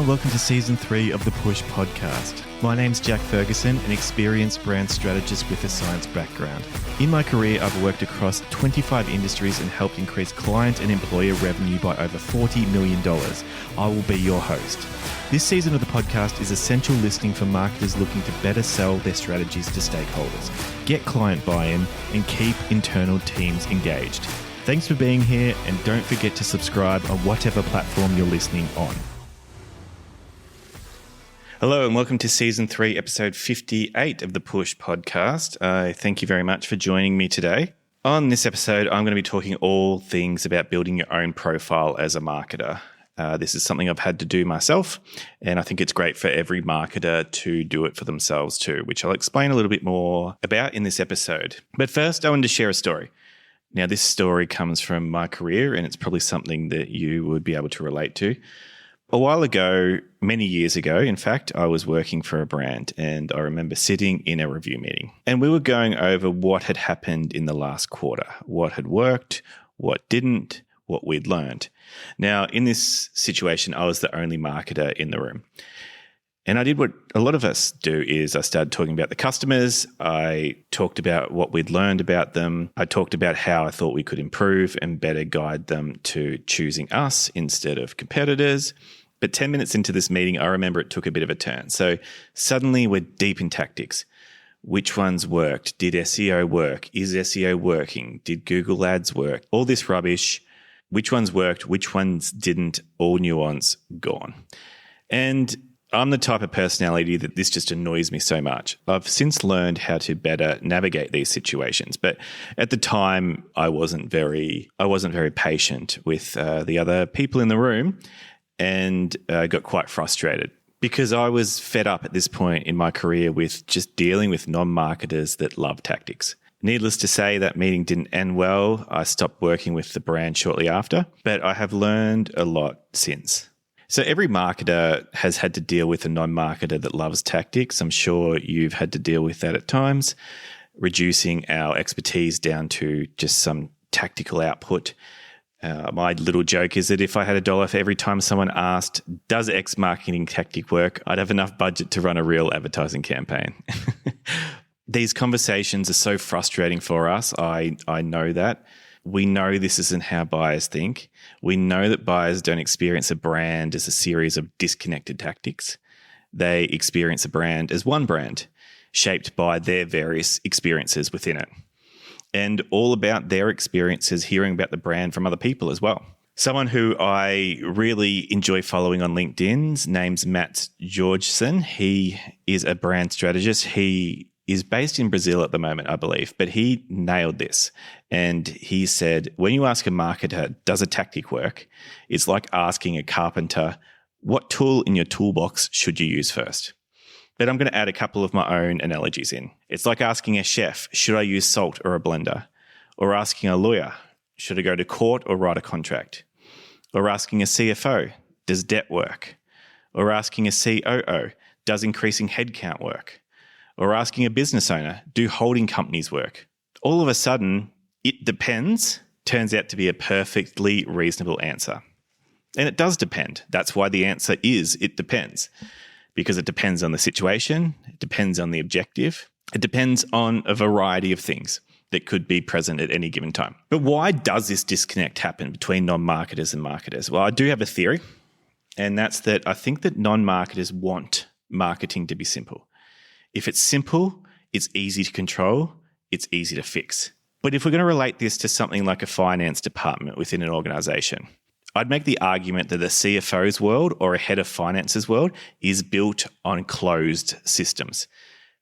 welcome to Season 3 of the Push Podcast. My name's Jack Ferguson, an experienced brand strategist with a science background. In my career, I've worked across 25 industries and helped increase client and employer revenue by over $40 million. I will be your host. This season of the podcast is essential listening for marketers looking to better sell their strategies to stakeholders, get client buy-in, and keep internal teams engaged. Thanks for being here, and don't forget to subscribe on whatever platform you're listening on. Hello and welcome to Season 3, Episode 58 of the Push Podcast. Thank you very much for joining me today. On this episode, I'm going to be talking all things about building your own profile as a marketer. This is something I've had to do myself, and I think it's great for every marketer to do it for themselves too, which I'll explain a little bit more about in this episode. But first, I wanted to share a story. Now, this story comes from my career, and it's probably something that you would be able to relate to. A while ago, many years ago, in fact, I was working for a brand, and I remember sitting in a review meeting, and we were going over what had happened in the last quarter, what had worked, what didn't, what we'd learned. Now, in this situation, I was the only marketer in the room. And I did what a lot of us do is I started talking about the customers. I talked about what we'd learned about them. I talked about how I thought we could improve and better guide them to choosing us instead of competitors. But 10 minutes into this meeting, I remember it took a bit of a turn. So suddenly we're deep in tactics. Which ones worked? Did SEO work? Is SEO working? Did Google Ads work? All this rubbish. Which ones worked? Which ones didn't? All nuance gone. And I'm the type of personality that this just annoys me so much. I've since learned how to better navigate these situations, but at the time I wasn't very patient with the other people in the room, and got quite frustrated because I was fed up at this point in my career with just dealing with non-marketers that love tactics. Needless to say, that meeting didn't end well. I stopped working with the brand shortly after, but I have learned a lot since. So every marketer has had to deal with a non-marketer that loves tactics. I'm sure you've had to deal with that at times, reducing our expertise down to just some tactical output. My little joke is that if I had $1 for every time someone asked, does X marketing tactic work, I'd have enough budget to run a real advertising campaign. These conversations are so frustrating for us. I know that. We know this isn't how buyers think. We know that buyers don't experience a brand as a series of disconnected tactics. They experience a brand as one brand, shaped by their various experiences within it. And all about their experiences hearing about the brand from other people as well. Someone who I really enjoy following on LinkedIn's name's Matt Georgeson. He is a brand strategist. He is based in Brazil at the moment, I believe, but he nailed this. And he said, when you ask a marketer, does a tactic work? It's like asking a carpenter, what tool in your toolbox should you use first? But I'm going to add a couple of my own analogies in. It's like asking a chef, should I use salt or a blender? Or asking a lawyer, should I go to court or write a contract? Or asking a CFO, does debt work? Or asking a COO, does increasing headcount work? Or asking a business owner, do holding companies work? All of a sudden, it depends turns out to be a perfectly reasonable answer. And it does depend. That's why the answer is it depends. Because it depends on the situation, it depends on the objective, it depends on a variety of things that could be present at any given time. But why does this disconnect happen between non-marketers and marketers? Well, I do have a theory, and that's that I think that non-marketers want marketing to be simple. If it's simple, it's easy to control, it's easy to fix. But if we're going to relate this to something like a finance department within an organization, I'd make the argument that the CFO's world or a head of finance's world is built on closed systems.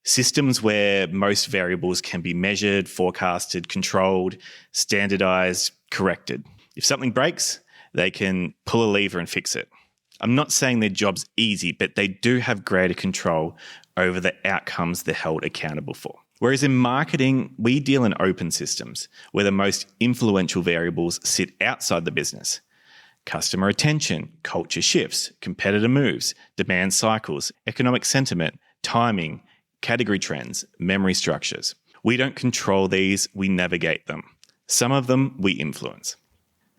Systems where most variables can be measured, forecasted, controlled, standardized, corrected. If something breaks, they can pull a lever and fix it. I'm not saying their job's easy, but they do have greater control over the outcomes they're held accountable for. Whereas in marketing, we deal in open systems where the most influential variables sit outside the business. Customer attention, culture shifts, competitor moves, demand cycles, economic sentiment, timing, category trends, memory structures. We don't control these, we navigate them. Some of them we influence.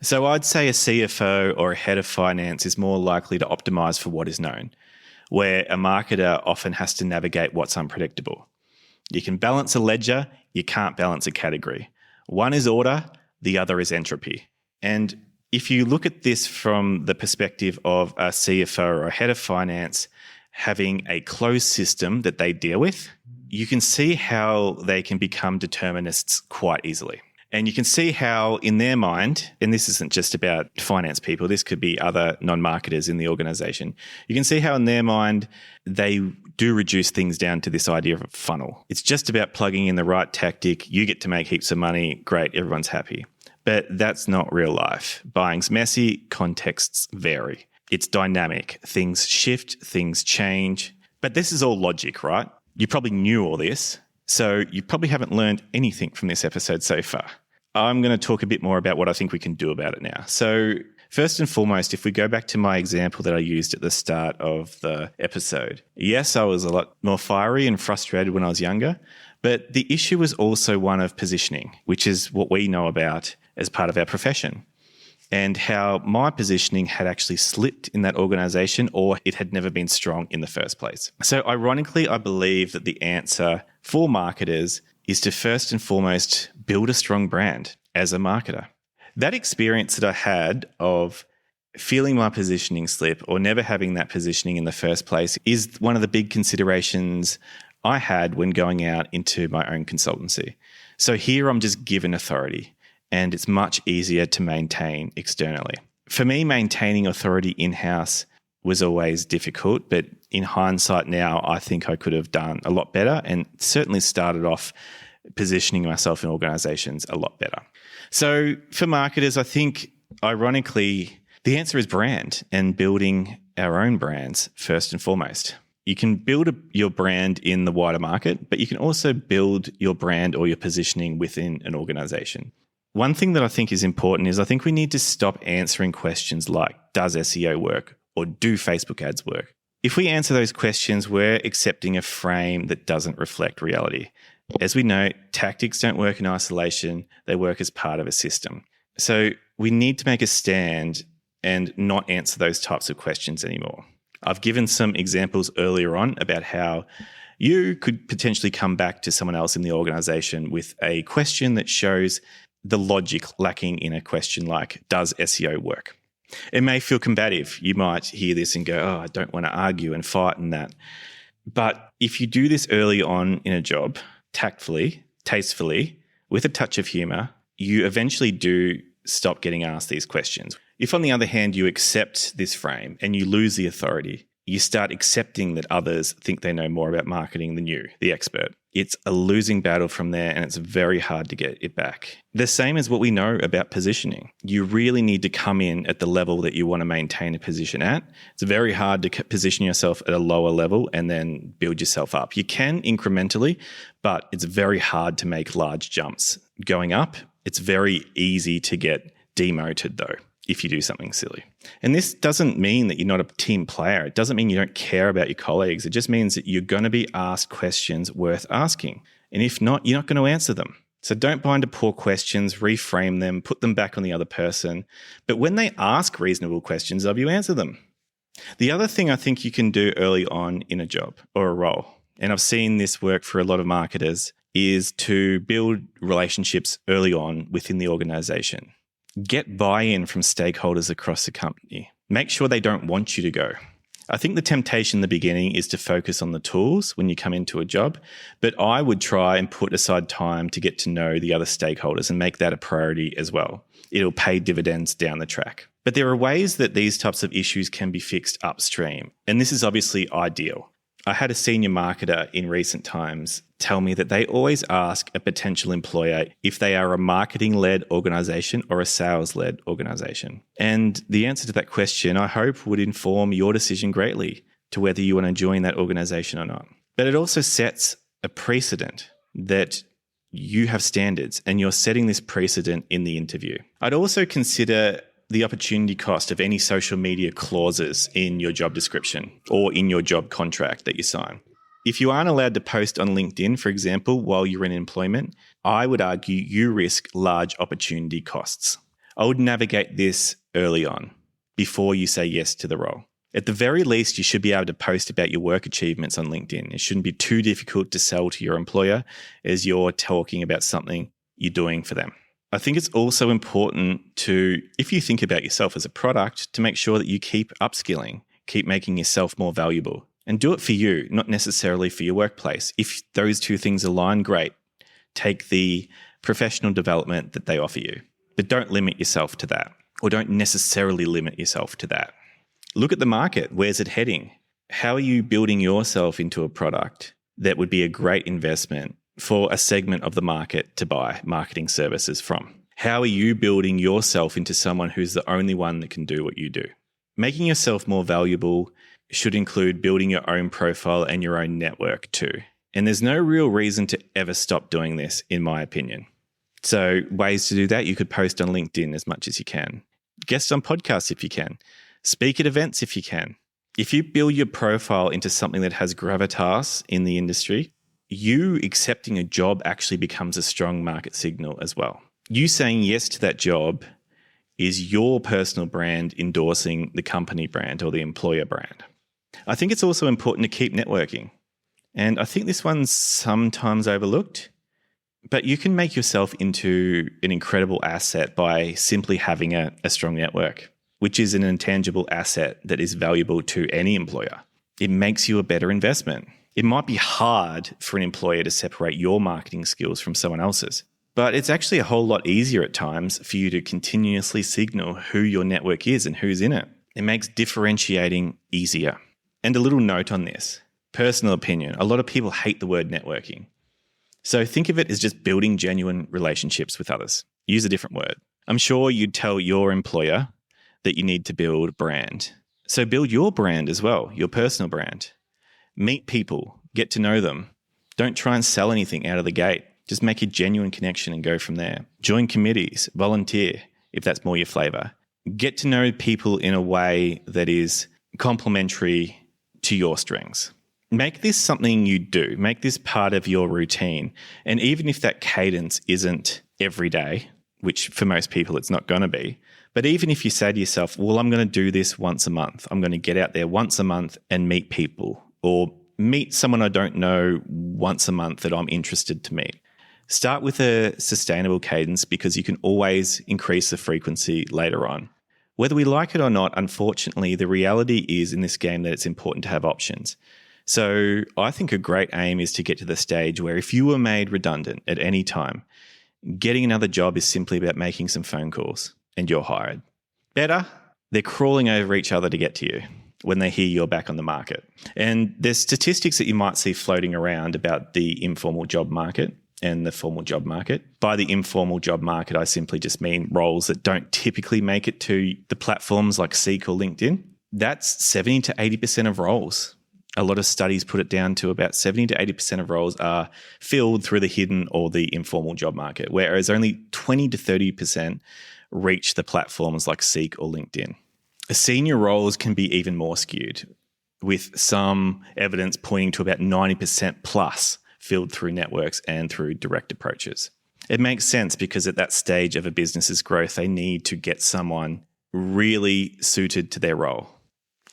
So I'd say a CFO or a head of finance is more likely to optimize for what is known, where a marketer often has to navigate what's unpredictable. You can balance a ledger, you can't balance a category. One is order, the other is entropy. And if you look at this from the perspective of a CFO or a head of finance having a closed system that they deal with, you can see how they can become determinists quite easily. And you can see how in their mind, and this isn't just about finance people, this could be other non-marketers in the organization. You can see how in their mind, they do reduce things down to this idea of a funnel. It's just about plugging in the right tactic. You get to make heaps of money. Great. Everyone's happy. But that's not real life. Buying's messy. Contexts vary. It's dynamic. Things shift. Things change. But this is all logic, right? You probably knew all this. So you probably haven't learned anything from this episode so far. I'm going to talk a bit more about what I think we can do about it now. So first and foremost, if we go back to my example that I used at the start of the episode, yes, I was a lot more fiery and frustrated when I was younger, but the issue was also one of positioning, which is what we know about as part of our profession, and how my positioning had actually slipped in that organization or it had never been strong in the first place. So ironically, I believe that the answer for marketers is to first and foremost build a strong brand as a marketer. That experience that I had of feeling my positioning slip or never having that positioning in the first place is one of the big considerations I had when going out into my own consultancy. So here I'm just given authority, and it's much easier to maintain externally. For me, maintaining authority in-house was always difficult, but in hindsight now, I think I could have done a lot better and certainly started off positioning myself in organizations a lot better. So for marketers, I think, ironically, the answer is brand and building our own brands first and foremost. You can build your brand in the wider market, but you can also build your brand or your positioning within an organization. One thing that I think is important is I think we need to stop answering questions like, does SEO work or do Facebook ads work? If we answer those questions, we're accepting a frame that doesn't reflect reality. As we know, tactics don't work in isolation. They work as part of a system. So we need to make a stand and not answer those types of questions anymore. I've given some examples earlier on about how you could potentially come back to someone else in the organization with a question that shows the logic lacking in a question like, does SEO work? It may feel combative. You might hear this and go, oh, I don't want to argue and fight and that. But if you do this early on in a job, tactfully, tastefully, with a touch of humor, you eventually do stop getting asked these questions. If, on the other hand, you accept this frame and you lose the authority, you start accepting that others think they know more about marketing than you, the expert. It's a losing battle from there, and it's very hard to get it back. The same as what we know about positioning. You really need to come in at the level that you want to maintain a position at. It's very hard to position yourself at a lower level and then build yourself up. You can incrementally, but it's very hard to make large jumps. Going up, it's very easy to get demoted though, if you do something silly. And this doesn't mean that you're not a team player. It doesn't mean you don't care about your colleagues. It just means that you're going to be asked questions worth asking. And if not, you're not going to answer them. So don't buy into poor questions, reframe them, put them back on the other person. But when they ask reasonable questions of you, answer them. The other thing I think you can do early on in a job or a role, and I've seen this work for a lot of marketers, is to build relationships early on within the organization. Get buy-in from stakeholders across the company. Make sure they don't want you to go. I think the temptation in the beginning is to focus on the tools when you come into a job, but I would try and put aside time to get to know the other stakeholders and make that a priority as well. It'll pay dividends down the track. But there are ways that these types of issues can be fixed upstream, and this is obviously ideal. I had a senior marketer in recent times tell me that they always ask a potential employer if they are a marketing-led organization or a sales-led organization. And the answer to that question, I hope, would inform your decision greatly to whether you want to join that organization or not. But it also sets a precedent that you have standards and you're setting this precedent in the interview. I'd also consider the opportunity cost of any social media clauses in your job description or in your job contract that you sign. If you aren't allowed to post on LinkedIn, for example, while you're in employment, I would argue you risk large opportunity costs. I would navigate this early on before you say yes to the role. At the very least, you should be able to post about your work achievements on LinkedIn. It shouldn't be too difficult to sell to your employer as you're talking about something you're doing for them. I think it's also important to, if you think about yourself as a product, to make sure that you keep upskilling, keep making yourself more valuable, and do it for you, not necessarily for your workplace. If those two things align, great. Take the professional development that they offer you, but don't limit yourself to that, or don't necessarily limit yourself to that. Look at the market. Where's it heading? How are you building yourself into a product that would be a great investment for a segment of the market to buy marketing services from? How are you building yourself into someone who's the only one that can do what you do? Making yourself more valuable should include building your own profile and your own network too. And there's no real reason to ever stop doing this, in my opinion. So ways to do that, you could post on LinkedIn as much as you can. Guest on podcasts if you can. Speak at events if you can. If you build your profile into something that has gravitas in the industry, you accepting a job actually becomes a strong market signal as well. You saying yes to that job is your personal brand endorsing the company brand or the employer brand. I think it's also important to keep networking. And I think this one's sometimes overlooked, but you can make yourself into an incredible asset by simply having a strong network, which is an intangible asset that is valuable to any employer. It makes you a better investment. It might be hard for an employer to separate your marketing skills from someone else's, but it's actually a whole lot easier at times for you to continuously signal who your network is and who's in it. It makes differentiating easier. And a little note on this, personal opinion, a lot of people hate the word networking. So think of it as just building genuine relationships with others. Use a different word. I'm sure you'd tell your employer that you need to build brand. So build your brand as well, your personal brand. Meet people, get to know them. Don't try and sell anything out of the gate. Just make a genuine connection and go from there. Join committees, volunteer, if that's more your flavor. Get to know people in a way that is complementary to your strengths. Make this something you do. Make this part of your routine. And even if that cadence isn't every day, which for most people it's not going to be, but even if you say to yourself, well, I'm going to do this once a month. I'm going to get out there once a month and meet people, or meet someone I don't know once a month that I'm interested to meet. Start with a sustainable cadence because you can always increase the frequency later on. Whether we like it or not, unfortunately, the reality is in this game that it's important to have options. So I think a great aim is to get to the stage where if you were made redundant at any time, getting another job is simply about making some phone calls and you're hired. Better, they're crawling over each other to get to you when they hear you're back on the market. And there's statistics that you might see floating around about the informal job market and the formal job market. By the informal job market, I simply just mean roles that don't typically make it to the platforms like Seek or LinkedIn. That's 70 to 80% of roles. A lot of studies put it down to about 70 to 80% of roles are filled through the hidden or the informal job market, whereas only 20 to 30% reach the platforms like Seek or LinkedIn. Senior roles can be even more skewed, with some evidence pointing to about 90% plus filled through networks and through direct approaches. It makes sense because at that stage of a business's growth, they need to get someone really suited to their role.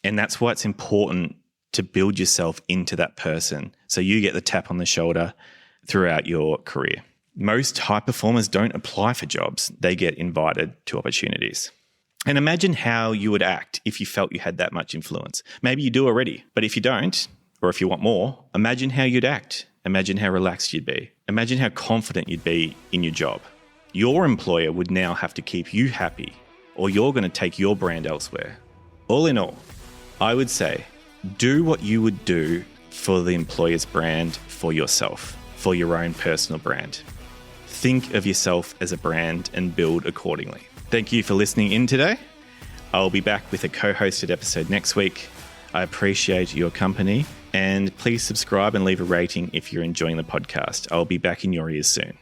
And that's why it's important to build yourself into that person so you get the tap on the shoulder throughout your career. Most high performers don't apply for jobs. They get invited to opportunities. And imagine how you would act if you felt you had that much influence. Maybe you do already, but if you don't, or if you want more, imagine how you'd act. Imagine how relaxed you'd be. Imagine how confident you'd be in your job. Your employer would now have to keep you happy, or you're going to take your brand elsewhere. All in all, I would say, do what you would do for the employer's brand for yourself, for your own personal brand. Think of yourself as a brand and build accordingly. Thank you for listening in today. I'll be back with a co-hosted episode next week. I appreciate your company, and please subscribe and leave a rating if you're enjoying the podcast. I'll be back in your ears soon.